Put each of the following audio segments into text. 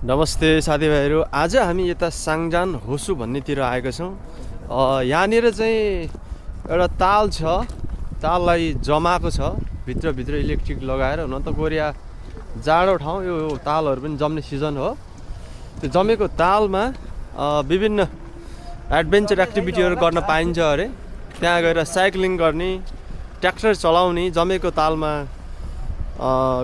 नमस्ते साथीभाइहरू। आज हामी यता साङजान होसु भन्नेतिर आएका छौँ। यहाँनिर चाहिँ एउटा ताल छ, ताललाई जमाएको छ भित्र इलेक्ट्रिक लगाएर। हुन त कोरिया जाडो ठाउँ, यो तालहरू पनि जम्ने सिजन हो। त्यो जमेको तालमा विभिन्न एडभेन्चर एक्टिभिटीहरू गर्न पाइन्छ अरे। त्यहाँ गएर साइक्लिङ गर्ने, ट्र्याक्टर चलाउने, जमेको तालमा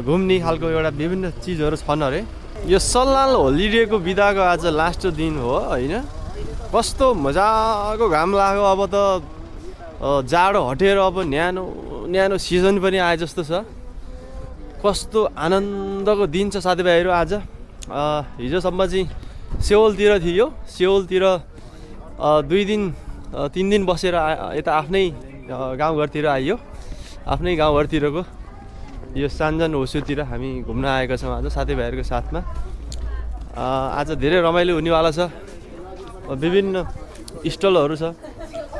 घुम्ने खालको एउटा विभिन्न चिजहरू छन् अरे। यो सल्लाल होलिडेको बिदाको आज लास्ट दिन हो होइन। कस्तो मजाको घाम लाग्यो। अब त जाडो हटेर अब न्यानो सिजन पनि आए जस्तो छ। कस्तो आनन्दको दिन छ साथीभाइहरू आज। हिजोसम्म चाहिँ सेउलतिर थियो। सेउलतिर 2 दिन 3 दिन बसेर यता आफ्नै गाउँघरतिर आइयो। आफ्नै गाउँघरतिरको यो साङजान होसुतिर हामी घुम्न आएका छौँ आज साथीभाइहरूको साथमा। आज धेरै रमाइलो हुनेवाला छ। विभिन्न स्टलहरू छ,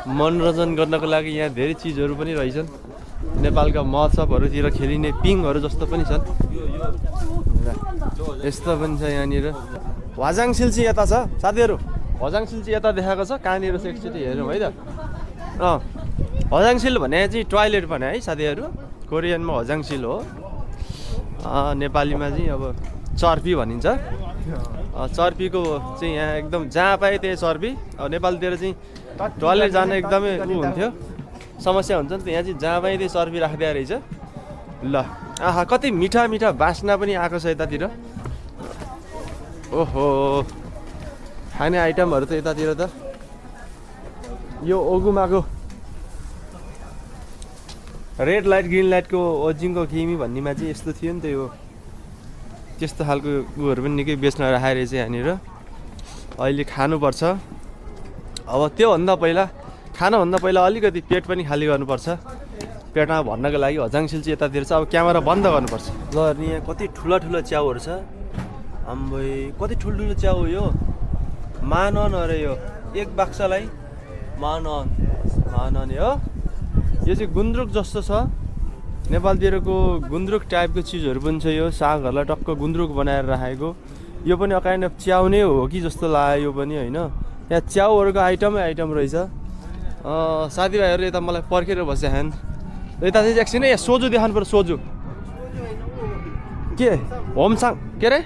मनोरञ्जन गर्नको लागि यहाँ धेरै चिजहरू पनि रहेछन्। नेपालका महोत्सवहरूतिर खेलिने पिङहरू जस्तो पनि छन्। यस्तो पनि छ यहाँनिर। हवाजाङ सिल्ची यता छ साथीहरू। हवाजाङ सिल्ची यता देखाएको छ, कहाँनिर छ एकचोटि हेरौँ है त। हवाजाङ सिल भने चाहिँ टोयलेट भने है साथीहरू। कोरियनमा हजाङसिल हो, नेपालीमा चाहिँ अब चर्पी भनिन्छ। चर्पीको चाहिँ यहाँ एकदम जहाँ पाए त्यही चर्पी। अब नेपालतिर चाहिँ टोयलेट जान एकदमै हुन्थ्यो, समस्या हुन्छ नि त। यहाँ चाहिँ जहाँ पाए त्यही चर्पी राखिदिएको रहेछ। ल आहा, कति मिठा मिठा बास्ना पनि आएको छ यतातिर। ओहो, खाने आइटमहरू त यतातिर त यो ओगुमाको रेड लाइट ग्रिन लाइटको ओजिङको किमी भन्नेमा चाहिँ यस्तो थियो नि त। यो त्यस्तो खालको उयोहरू पनि निकै बेच्न राखेको रहेछ यहाँनिर। अहिले खानुपर्छ। अब त्योभन्दा पहिला अलिकति पेट पनि खाली गर्नुपर्छ। पेटमा भर्नको लागि हजाङसिल चाहिँ यतातिर छ। अब क्यामेरा बन्द गर्नुपर्छ। ल यहाँ कति ठुला च्याउहरू छ। अम्बै कति ठुल्ठुलो च्याउ हो यो। मानन अरे यो एक बाक्सालाई मानन हो। यो चाहिँ गुन्द्रुक जस्तो छ। नेपालतिरको गुन्द्रुक टाइपको चिजहरू पनि छ। यो सागहरूलाई टक्क गुन्द्रुक बनाएर राखेको। यो पनि काइन्ड अफ च्याउ नै हो कि जस्तो लाग्यो यो पनि होइन। यहाँ च्याउहरूको आइटम रहेछ। साथीभाइहरू यता मलाई पर्खेर बस्छन्। यता चाहिँ एकछिन यहाँ सोजु देखाउनु पर्छ। सोजु के होमसाङ के अरे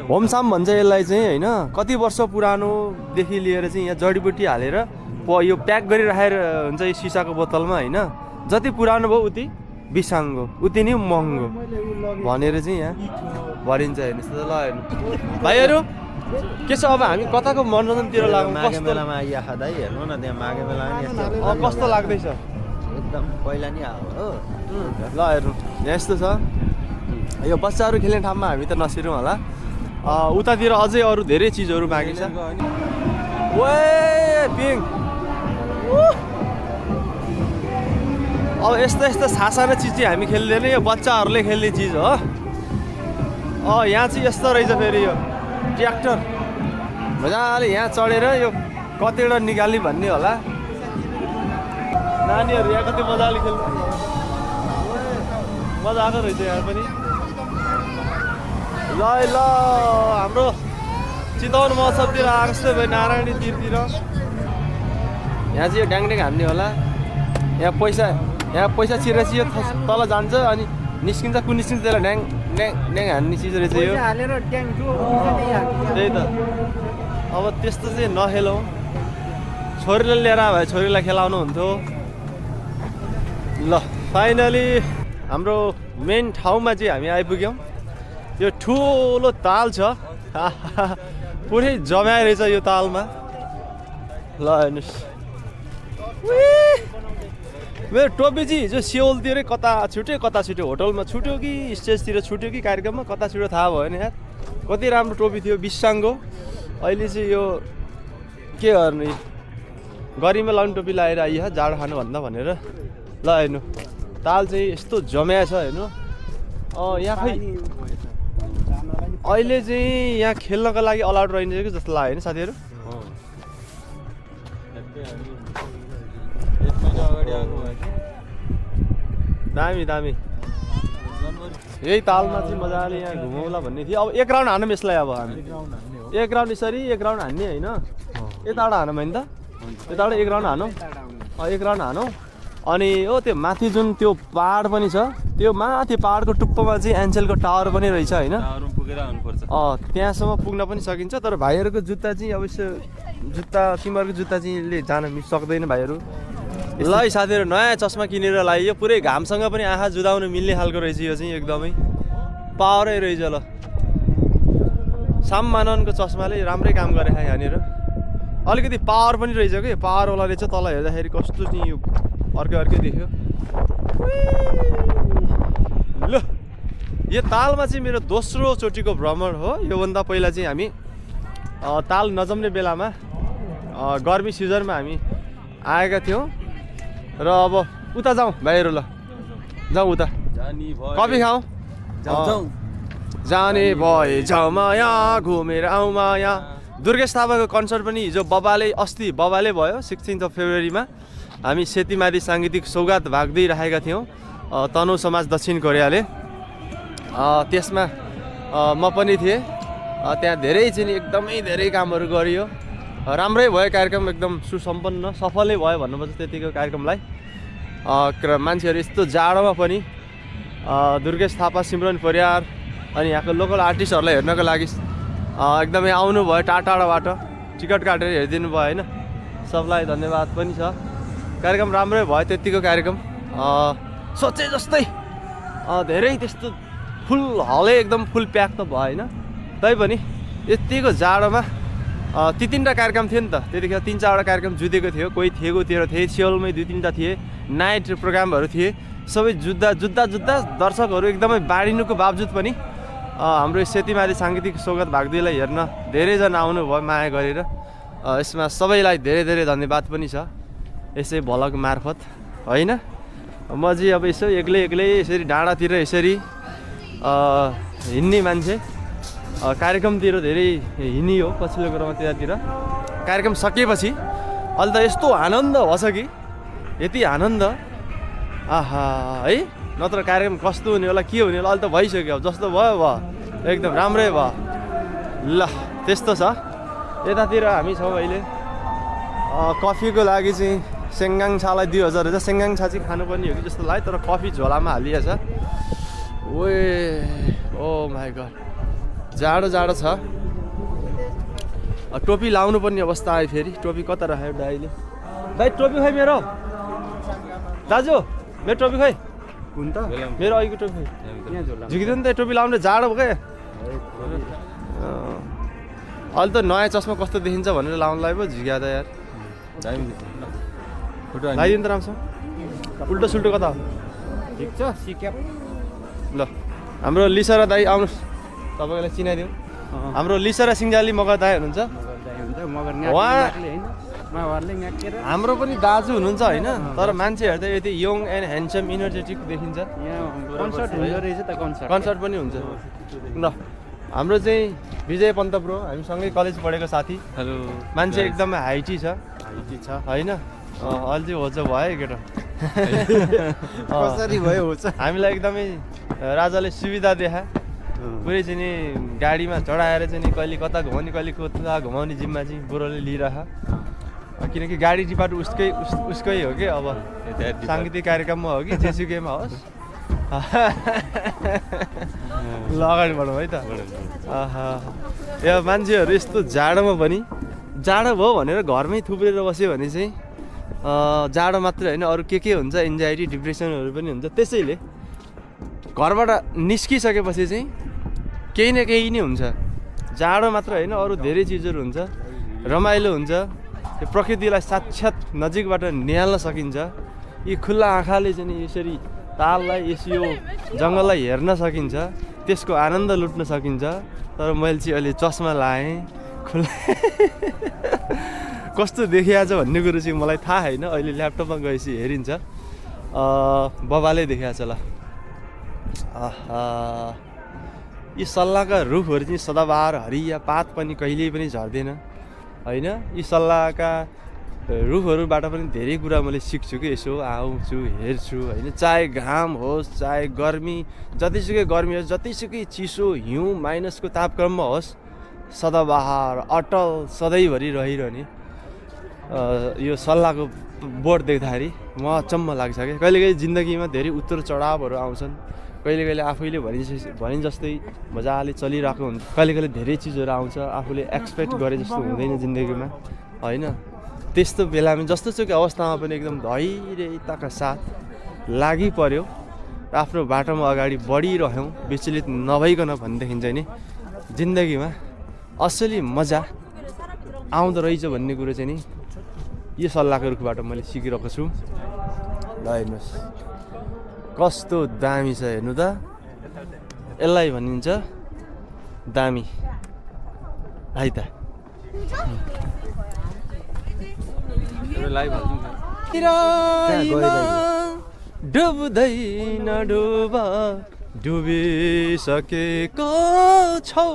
होमसाम भन्छ यसलाई चाहिँ होइन। कति वर्ष पुरानोदेखि लिएर चाहिँ यहाँ जडीबुटी हालेर यो प्याक गरिराखेर हुन्छ यो सिसाको बोतलमा होइन। जति पुरानो भयो उति बिसाङ्गो, उति नै महँगो भनेर चाहिँ यहाँ भरिन्छ। हेर्नुहोस् त। ल हेर्नु भाइहरू के छ। अब हामी कताको मनोरञ्जनतिर लाग्यौँ। माघे मेलामा आइहाल्दा हेर्नु न, त्यहाँ माघे मेला नि कस्तो लाग्दैछ। एकदम पहिला नि हो। ल हेर्नु यहाँ यस्तो छ। यो बच्चाहरू खेल्ने ठाउँमा हामी त नसिरौँ होला। उतातिर अझै अरू धेरै चिजहरू बाँकी छ। ओए पिङ। अब यस्तो सासानो चिज चाहिँ हामी खेल्दैन, यो बच्चाहरूले खेल्ने चिज हो। यहाँ चाहिँ यस्तो रहेछ फेरि यो ट्र्याक्टर। मजाले यहाँ चढेर यो कतिवटा निकाल्ने भन्ने होला। नानीहरू यहाँ कति मजाले खेल्नु मजा आएको रहेछ यहाँ पनि। ल हाम्रो चितवन महोत्सवतिर आएको जस्तै भयो। नारायणी तीरतिर यहाँ चाहिँ यो ड्याङड्याङ हान्ने होला। यहाँ पैसा छिरेपछि यो तल जान्छ अनि निस्किन्छ। कुन निस्किन्छ त्यसलाई ड्याङ हान्ने चिज रहेछ यो। त्यही त। अब त्यस्तो चाहिँ नखेलौँ। छोरीले लिएर आयो भए छोरीलाई खेलाउनु हुन्थ्यो। ल फाइनली हाम्रो मेन ठाउँमा चाहिँ हामी आइपुग्यौँ। यो ठुलो ताल छ। पुरै जमाए रहेछ यो तालमा। ल हेर्नुहोस्। मेरो टोपी चाहिँ हिजो सेउलतिरै कता छुट्यो होटलमा छुट्यो कि स्टेजतिर छुट्यो कि कार्यक्रममा कता छुट्यो थाहा भएन यार। कति राम्रो टोपी थियो बिसाङ्गो। अहिले चाहिँ यो के गर्नु, गर्मीमा लाउने टोपी लगाएर आइयो जाडो खानुभन्दा भनेर। ल हेर्नु ताल चाहिँ यस्तो जम्या छ हेर्नु। यहाँ खै अहिले चाहिँ यहाँ खेल्नको लागि अलाउड रहन्छ कि जस्तो लाग्यो होइन साथीहरू। दामी यही तालमा चाहिँ मजाले यहाँ घुमौला भन्ने थियो। अब एक राउन्ड हानौँ यसलाई। अब हामी एक राउन्ड यसरी एक राउन्ड हान्ने होइन, यताबाट हानौँ होइन त, यताबाट एक राउन्ड हानौँ, एक राउन्ड हानौँ। अनि हो त्यो माथि जुन त्यो पहाड पनि छ, त्यो माथि पहाडको टुप्पोमा चाहिँ एन्सेलको टावर पनि रहेछ होइन, त्यहाँसम्म पुग्न पनि सकिन्छ। तर भाइहरूको जुत्ता चाहिँ अवश्य जुत्ता तिमीहरूको जुत्ता चाहिँले जान सक्दैन भाइहरू। ल है साथीहरू, नयाँ चस्मा किनेर लगाइयो, पुरै घामसँग पनि आँखा जुदाउनु मिल्ने खालको रहेछ यो चाहिँ, एकदमै पावरै रहेछ। ल सामाननको चस्माले राम्रै काम गरे यहाँनिर, अलिकति पावर पनि रहेछ कि, पावरवाला रहेछ। तल हेर्दाखेरि कस्तो चाहिँ यो अर्कै अर्कै देख्यो। ल यो तालमा चाहिँ मेरो दोस्रो चोटिको भ्रमण हो। योभन्दा पहिला चाहिँ हामी ताल नजम्ने बेलामा गर्मी सिजनमा हामी आएका थियौँ। र अब उता जाउँ भाइहरू, ल जाउँ उता, कफी खाउँ। जाने भए जाउमाया घुमेर आउँ माया। दुर्गेश थापाको कन्सर्ट पनि हिजो अस्ति बबाले भयो 16 फेब्रुअरीमा। हामी सेतीमाथि साङ्गीतिक सौगात भाग दिइराखेका थियौँ तनहु समाज दक्षिण कोरियाले। त्यसमा म पनि थिएँ। त्यहाँ धेरै चाहिँ एकदमै धेरै कामहरू गरियो, राम्रै भयो कार्यक्रम, एकदम सुसम्पन्न सफलै भयो भन्नुपर्छ त्यतिको कार्यक्रमलाई। मान्छेहरू यस्तो जाडोमा पनि दुर्गेश थापा, सिमरन परियार अनि यहाँको लोकल आर्टिस्टहरूलाई हेर्नको लागि एकदमै आउनुभयो, टाढाबाट टिकट काटेर हेरिदिनु भयो होइन। सबलाई धन्यवाद पनि छ। कार्यक्रम राम्रै भयो त्यतिको कार्यक्रम, सोचे जस्तै धेरै त्यस्तो फुल हलै एकदम फुल प्याक त भयो होइन। तैपनि यतिको जाडोमा ती तिनवटा कार्यक्रम थियो नि त, त्यतिखेर 3-4वटा कार्यक्रम जुधेको थियो। कोही थिएको थिए, सियोलमै 2-3टा थिए, नाइट प्रोग्रामहरू थिए। सबै जुत्दा दर्शकहरू एकदमै बाँडिनुको बावजुद पनि हाम्रो सेतीमाथि साङ्गीतिक सौगात भाग 2लाई हेर्न धेरैजना आउनुभयो माया गरेर। यसमा सबैलाई धेरै धेरै धन्यवाद पनि छ यसै भ्लग मार्फत होइन। म चाहिँ अब यसो एक्लै यसरी डाँडातिर यसरी हिँड्ने मान्छे, कार्यक्रमतिर धेरै हिँडियो पछिल्लो क्रममा। त्यतातिर कार्यक्रम सकिएपछि अहिले त यस्तो आनन्द भएछ कि, यति आनन्द आहा है। नत्र कार्यक्रम कस्तो हुने होला, के हुने होला, अहिले त भइसक्यो। अब जस्तो भयो एकदम राम्रै भयो। ल त्यस्तो छ। यतातिर हामी छौँ अहिले कफीको लागि चाहिँ सेङ्गाङ छालाई 2000 रहेछ। सेङ्गाङ छा चाहिँ खानुपर्ने हो कि जस्तो लाग्यो, तर कफी झोलामा हालिएछ। ओ माई गड, जाडो छ। टोपी लाउनु पर्ने अवस्था आयो फेरि। टोपी कता राख्यो दाइले? दाइ टोपी खै मेरो? दाजु मेरो टोपी खै? हुन त मेरो अहिलेको टोपी खै? झिकिदियो नि त टोपी लाउनु, जाडो भयो क्या। अहिले त नयाँ चस्मा कस्तो देखिन्छ भनेर लाउनुलाई पो झिक्या त यार। लगाइदिनु त राम्रोसँग। उल्टो सुल्टो कता हो? ठिक छ सिक्याप। ल हाम्रो लिसा र दाइ आउनुहोस्, तपाईँलाई चिनाइदिउँ। हाम्रो लिसा र सिङ्जाली मगर दाइ हुनुहुन्छ। हाम्रो पनि दाजु हुनुहुन्छ होइन, तर मान्छे हेर्दा यति यङ एन्ड ह्यान्डसम इनर्जेटिक देखिन्छ। कन्सर्ट पनि हुन्छ। ल हाम्रो चाहिँ विजय पन्त ब्रो, हामी सँगै कलेज पढेको साथी। हेलो। मान्छे एकदमै हाइटी छ होइन। अहिले चाहिँ होच भयो केटा। कसरी भयो होच? हामीलाई एकदमै राजाले सुविधा देखा। पुरै चाहिँ नि गाडीमा चढाएर चाहिँ नि कहिले कता घुमाउने कहिले कता घुमाउने जिम्मा चाहिँ बुढोले लिइरह। किनकि गाडी डिपार्ट उसकै हो कि, अब साङ्गीतिक कार्यक्रममा हो कि जेसुकैमा होस्। ल अगाडि बढौँ है त। यो मान्छेहरू यस्तो जाडोमा पनि, जाडो भयो भनेर घरमै थुप्रेर बस्यो भने चाहिँ जाडो मात्रै होइन अरू के हुन्छ, एन्जाइटी डिप्रेसनहरू पनि हुन्छ। त्यसैले घरबाट निस्किसकेपछि चाहिँ केही न केही नै हुन्छ। जाडो मात्र होइन अरू धेरै चिजहरू हुन्छ, रमाइलो हुन्छ। त्यो प्रकृतिलाई साक्षात् नजिकबाट निहाल्न सकिन्छ। यी खुल्ला आँखाले चाहिँ यसरी ताललाई यो जङ्गललाई हेर्न सकिन्छ, त्यसको आनन्द लुट्न सकिन्छ। तर मैले चाहिँ अहिले चस्मा लाएँ, खुल्ला कस्तो देखिया छ भन्ने कुरो चाहिँ मलाई थाहा होइन। अहिले ल्यापटपमा गएपछि हेरिन्छ। बबाले देखिया छ। ल यी सल्लाहका रुखहरू चाहिँ सदाबहार हरिया, पात पनि कहिल्यै पनि झर्दैन होइन। यी सल्लाहका रुखहरूबाट पनि धेरै कुरा मैले सिक्छु कि यसो आउँछु हेर्छु होइन चाहे घाम होस् चाहे गर्मी जतिसुकै गर्मी होस् जतिसुकै चिसो हिउँ माइनसको तापक्रममा होस् सदाबहार अटल सधैँभरि रहिरहने यो सल्लाहको बोर्ड देख्दाखेरि म अचम्म लाग्छ क्या कहिलेकाहीँ जिन्दगीमा धेरै उत्तर चढावहरू आउँछन् कहिले कहिले आफैले भने जस्तै मजाले चलिरहेको हुन्छ कहिले कहिले धेरै चिजहरू आउँछ आफूले एक्सपेक्ट गरे जस्तो हुँदैन जिन्दगीमा होइन त्यस्तो बेलामा जस्तोसुकै अवस्थामा पनि एकदम धैर्यताका साथ लागि पर्यो र आफ्नो बाटोमा अगाडि बढिरह्यौँ विचलित नभइकन भनेदेखि चाहिँ नि जिन्दगीमा असली मजा आउँदो रहेछ भन्ने कुरो चाहिँ नि यो सल्लाहको रुखबाट मैले सिकिरहेको छु ल हेर्नुहोस् कस्तो दामी छ हेर्नु त यसलाई भनिन्छ दामी है त डुब्दैन डुबा डुबिसकेको छौ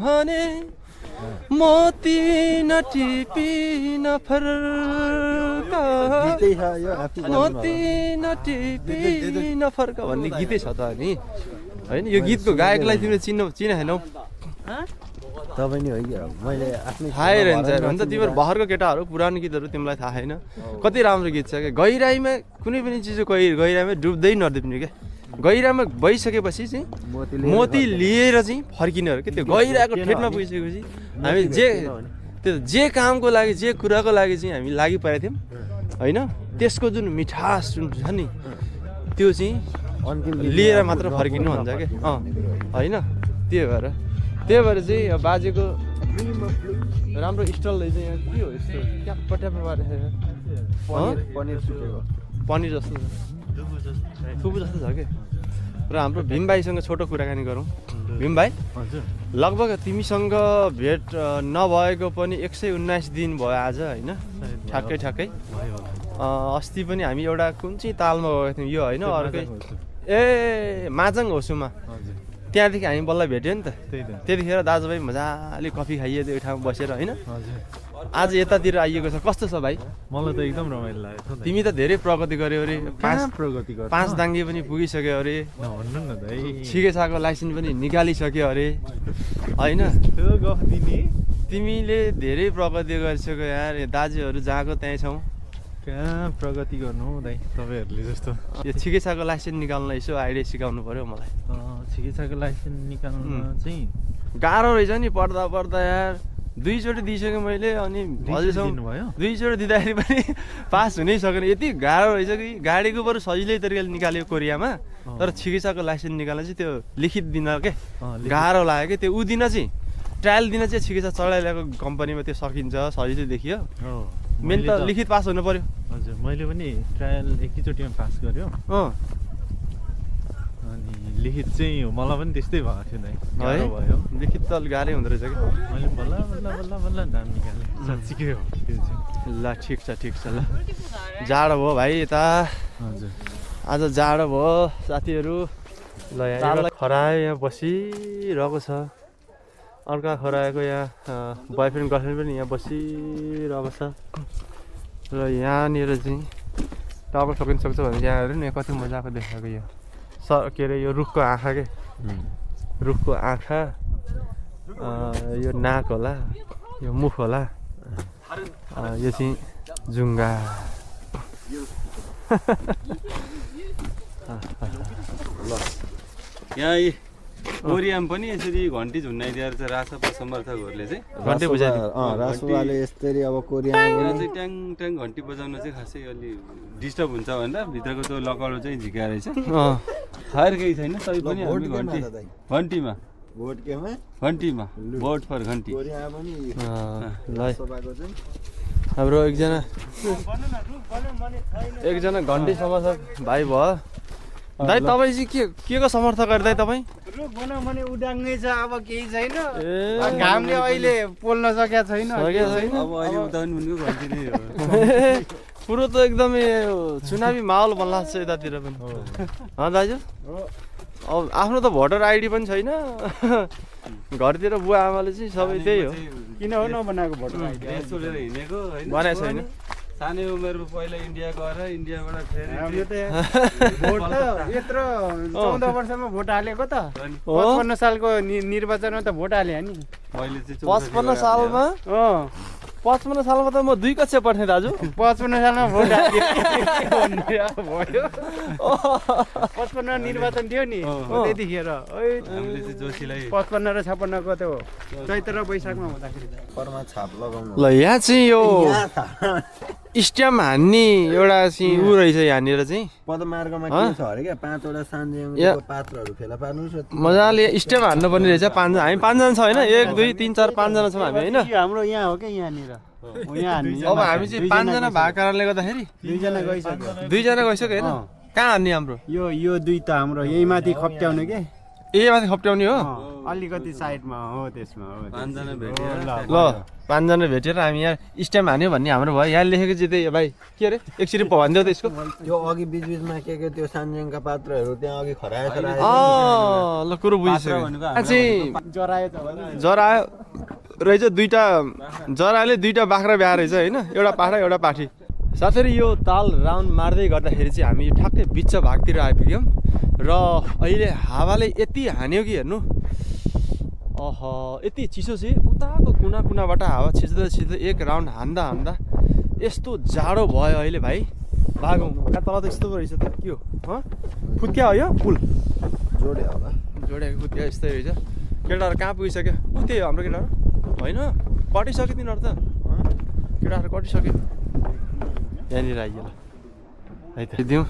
भने मोती नटिपी नफर्का मोती नटिपी नफर्का भन्ने गीतै छ त नि होइन यो गीतको गायकलाई तिमीले चिनेनौ तपाईँ नि हो कि मैले आफ्नै थाहै रहन्छ अन्त तिम्रो भर्खरको केटाहरू पुरानो गीतहरू तिमीलाई थाहा छैन कति राम्रो गीत छ क्या गहिराईमा कुनै पनि चिज गहिराईमा डुब्दै नडुब्ने क्या गहिरामा गइसकेपछि चाहिँ मोती लिएर चाहिँ फर्किनेहरू के त्यो गहिराको ठेटमा पुगिसकेपछि हामी जे कामको लागि जे कुराको लागि चाहिँ हामी लागि परेको थियौँ होइन त्यसको जुन मिठास जुन छ नि त्यो चाहिँ लिएर मात्र फर्किनु भन्छ क्या होइन त्यही भएर चाहिँ बाजेको राम्रो स्टलले चाहिँ यहाँ के हो यस्तो ट्याप्पा ट्याप्पा पनिर जस्तो छ थुपु जस्तो छ क्या र हाम्रो भीम भाइसँग छोटो कुराकानी गरौँ भीम भाइ लगभग तिमीसँग भेट नभएको पनि 119 दिन भयो आज होइन ठ्याक्कै अस्ति पनि हामी एउटा कुन चाहिँ तालमा गएको थियौँ यो होइन अर्कै ए माजङ होसुमा त्यहाँदेखि हामी बल्ल भेट्यो नि त त्यतिखेर दाजुभाइ मजाले कफी खाइयो त्यो ठाउँमा बसेर होइन आज यतातिर आइएको छ कस्तो छ भाइ मलाई त एकदम रमाइलो लाग्यो तिमी त धेरै प्रगति गर्यो अरे प्रगति गर्यो 5 दाङ्गे पनि पुगिसक्यो अरे भन्नु न दाइ छिकेछाको लाइसेन्स पनि निकालिसक्यो अरे होइन त्यो गफ दिने तिमीले धेरै प्रगति गरिसक्यो यार दाजुहरू जहाँको त्यहीँ छौँ कहाँ प्रगति गर्नु हौ दाइ तपाईँहरूले जस्तो यो छिकेछाको लाइसेन्स निकाल्न यसो आइडिया सिकाउनु पर्यो मलाई चिकित्साको लाइसेन्स निकाल्न चाहिँ गाह्रो रहेछ नि पढ्दा यार 2 चोटि दिइसकेँ मैले अनि अझैसम्म भयो 2 चोटि दिँदाखेरि पनि पास हुनै सकेन यति गाह्रो रहेछ कि गाडीको बरु सजिलै तरिकाले निकाल्यो कोरियामा तर चिकित्साको लाइसेन्स निकाल्न चाहिँ त्यो लिखित दिन के गाह्रो लाग्यो कि त्यो ऊ दिन चाहिँ ट्रायल दिन चाहिँ चिकित्सा चढाइरहेको कम्पनीमा त्यो सकिन्छ सजिलै देखियो मेन त लिखित पास हुनु पर्यो हजुर मैले पनि ट्रायल एकैचोटिमा पास गर्यो अनि लिखित चाहिँ मलाई पनि त्यस्तै भएको थियो दाइ गाह्रो भयो लिखित त अलिक गाह्रै हुँदो रहेछ कि मैले बल्ल नाम निकालेँ साँच्चीकै हो त्यो चाहिँ ल ठिक छ ल जाडो भयो भाइ यता हजुर आज जाडो भयो साथीहरू ल यहाँ खरायो यहाँ बसिरहेको छ अर्का खराएको यहाँ बोयफ्रेन्ड गर्लफ्रेन्ड पनि यहाँ बसिरहेको छ र यहाँनिर चाहिँ टावर सकिन सक्छ भने यहाँ हेर्नु न कति मजाको देखाएको यो के अरे यो रुखको आँखा के रुखको आँखा यो नाक होला यो मुख होला यो चाहिँ जुङ्गा यहाँ कोरियामा पनि यसरी घन्टी झुन्डाइदिएर चाहिँ रासपा समर्थकहरूले चाहिँ घन्टी बजाइदियो रासुवाले यस्तरी अब कोरियामा यहाँ चाहिँ ट्याङ ट्याङ घन्टी बजाउन चाहिँ खासै अलि डिस्टर्ब हुन्छ भनेर भित्रको त्यो लकडो चाहिँ झिकाएर चाहिँ खैर केही छैन तै पनि हामी घन्टीमा भोट केमा घन्टीमा भोट फर घन्टी ल हाम्रो एकजना घन्टी समर्थक भाइ भयो दाइ तपाईँ चाहिँ के को समर्थक गरे दाइ तपाईँ रुख बनाऊ भने उडाङ्गै छ अब केही छैन घामले अहिले पोल्न सकेको छैन अब अहिले उदाउनु भनेको घन्टी नै हो कुरो त एकदमै चुनावी माहौल बन्ला छ यतातिर पनि दाजु अब आफ्नो त भोटर आइडी पनि छैन घरतिर बुवा आमाले चाहिँ सबै त्यही हो किन हो नबनाएको भोटर आइडी सोलेर हिँडेको होइन बनाएको छैन सानै उमेरमा पहिला इन्डिया गएर इन्डियाबाट फेरि यो त भोट त यत्रो 14 वर्षमा भोट हालेको त 55 सालको निर्वाचनमा त भोट हाले नि मैले चाहिँ 55 सालमा 55 सालमा त म 2 कक्षा पढ्थेँ दाजु 55 सालमा भोट हाले भयो 55 निर्वाचन थियो नि त्यतिखेर हामीले चाहिँ जोशीलाई 55 र 56 को त्यो चैत्र र वैशाखमा हुँदाखेरि परमा छाप लगाउनु ल यहाँ चाहिँ यो स्ट्याम्प हान्ने एउटा चाहिँ ऊ रहेछ यहाँनिर चाहिँ पदमार्गमा के छ अरे क्या 5 वटा सानजेङको पात्रहरू फेला पार्नुहोस् मजाले स्ट्याम्प हान्नुपर्ने रहेछ हामी 5 जना छ होइन 1 2 3 4 5 जना छौँ हामी होइन हाम्रो यहाँ हो क्या यहाँनिर यहाँ हान्ने अब हामी चाहिँ 5 जना भएको कारणले गर्दाखेरि 2 जना गइसक्यो 2 जना गइसक्यो होइन कहाँ हान्ने हाम्रो यो दुई त हाम्रो यही माथि खप्ट्याउने के माथि खप्ट्याउने हो अलिकति साइडमा हो त्यसमा हो 5 जना भेटेर ल 5 जना भेटेर हामी यहाँ स्ट्याम्प हान्यो भन्ने हाम्रो भयो यहाँ लेखेको चाहिँ त्यही भाइ के अरे एकचोटि भनिदेऊ त यसको यो अघि बिचबिचमा के त्यो सानजेङका पात्रहरू त्यहाँ अघि खराएछ ल कुरो बुझिसक्यो चाहिँ जरायो त भने जरायो रहेछ दुईटा जराले दुईटा बाख्रा ब्याएर रहेछ होइन एउटा पाठा एउटा पाठी साथै यो ताल राउन्ड मार्दै गर्दाखेरि चाहिँ हामी ठ्याक्कै बिच भागतिर आइपुग्यौँ र अहिले हावाले यति हान्यो कि हेर्नु यति चिसो चाहिँ उताको कुना कुनाबाट हावा छिच्दै छिच्दै एक राउन्ड हान्दा हान्दा यस्तो जाडो भयो अहिले भाइ भागौँ कहाँ तल त यस्तो रहेछ त के हो फुत्क्या हो यो पुल जोडे होला जोडेको फुत्क्या यस्तै रहेछ केटाहरू कहाँ पुगिसक्यो ऊ त्यही हो हाम्रो केटाहरू होइन कटिसक्यो तिनीहरू त केटाहरू कटिसक्यो यहाँनिर आइयो ल है त दिउँ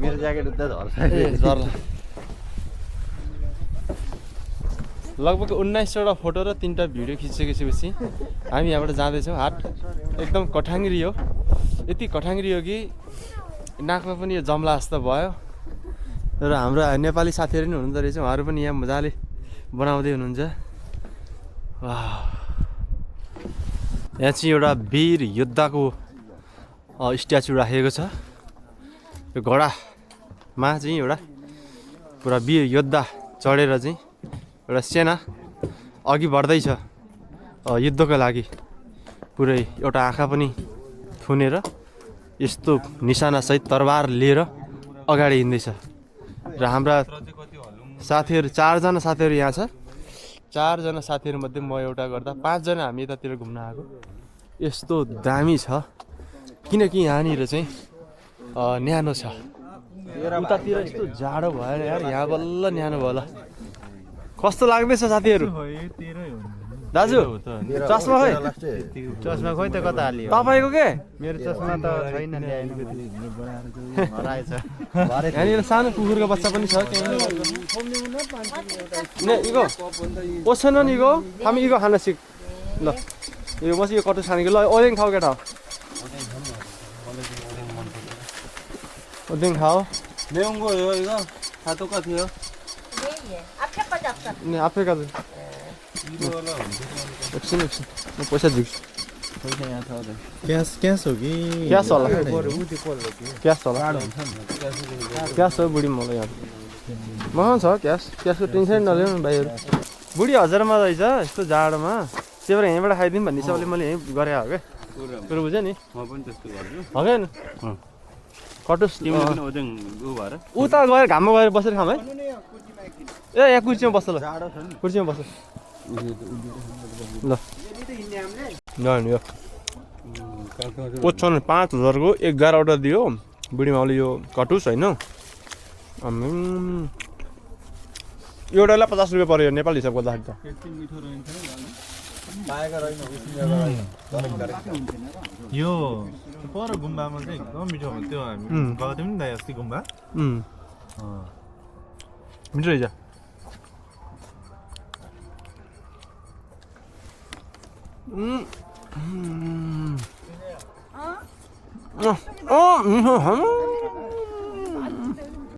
मेरो ज्याकेट उता झर्छ झर्ला लगभग 19वटा फोटो र 3टा भिडियो खिचिसकेपछि हामी यहाँबाट जाँदैछौँ हाट एकदम कठाङ्ग्री हो यति कठाङ्ग्री हो कि नाकमा पनि यो जम्ला जस्तो भयो र हाम्रो नेपाली साथीहरू पनि हुनुहुँदो रहेछ उहाँहरू पनि यहाँ मजाले बनाउँदै हुनुहुन्छ यहाँ चाहिँ एउटा वीर योद्धाको स्ट्याचु राखेको छ यो घोडामा चाहिँ एउटा पुरा वीर योद्धा चढेर चाहिँ एउटा सेना अघि बढ्दैछ युद्धको लागि पुरै एउटा आँखा पनि थुनेर यस्तो निशानासहित तरबार लिएर अगाडि हिँड्दैछ र हाम्रा साथीहरू 4 जना साथीहरू यहाँ छ 4 जना साथीहरूमध्ये म एउटा गर्दा 5 जना हामी यतातिर घुम्न आएको यस्तो दामी छ किनकि यहाँनिर चाहिँ न्यानो छ उतातिर यस्तो जाडो भएर यार यहाँ बल्ल न्यानो भयो ल कस्तो लाग्दैछ साथीहरू दाजु चस्मा खोइ चस्मा खोइ त कता हालियो तपाईँको के मेरो चस्मा त छैन ल्याएन हराएछ यहाँनिर सानो कुकुरको बच्चा पनि छ इगो ओछेन नि इगो हामी इगो खान सिक ल यो बस यो कटुस खानेको ल ओदेङ खाऊ केटा ओदेङ खाऊ मेउँगो हो इगो खातो कति हो आफै का एकछिन म पैसा दिन्छु क्यास हो कि क्यास होला क्यास होला क्यास हो बुढी मलाई यहाँ मसँग छ क्यासको टेन्सन नलिनु भाइहरू बुढी 1000मा रहेछ यस्तो जाडोमा त्यही भएर यहीँबाट खाइदिउँ भन्ने हिसाबले मैले यहीँ गरे हो क्या कुरो बुझ्यो नि म पनि त्यस्तो गर्छु हो क्या कटुस तिमीले पनि ओदेङ उ भएर उता गएर घाममा गएर बसेर खाऊँ है ए यहाँ कुर्सीमा बस्छ ल कुर्सीमा बस्छ ल यो ओछ्न 5000 को 11वटा दियो बुढी माउले यो कटुस होइन एउटालाई 50 रुपियाँ पर्यो नेपाली हिसाब गर्दाखेरि त यो पर गुम्बामा चाहिँ एकदम मिठो हुन्छ त्यो हामी गएको थियौँ नि दाइ अस्ति गुम्बा मिठो रहेछ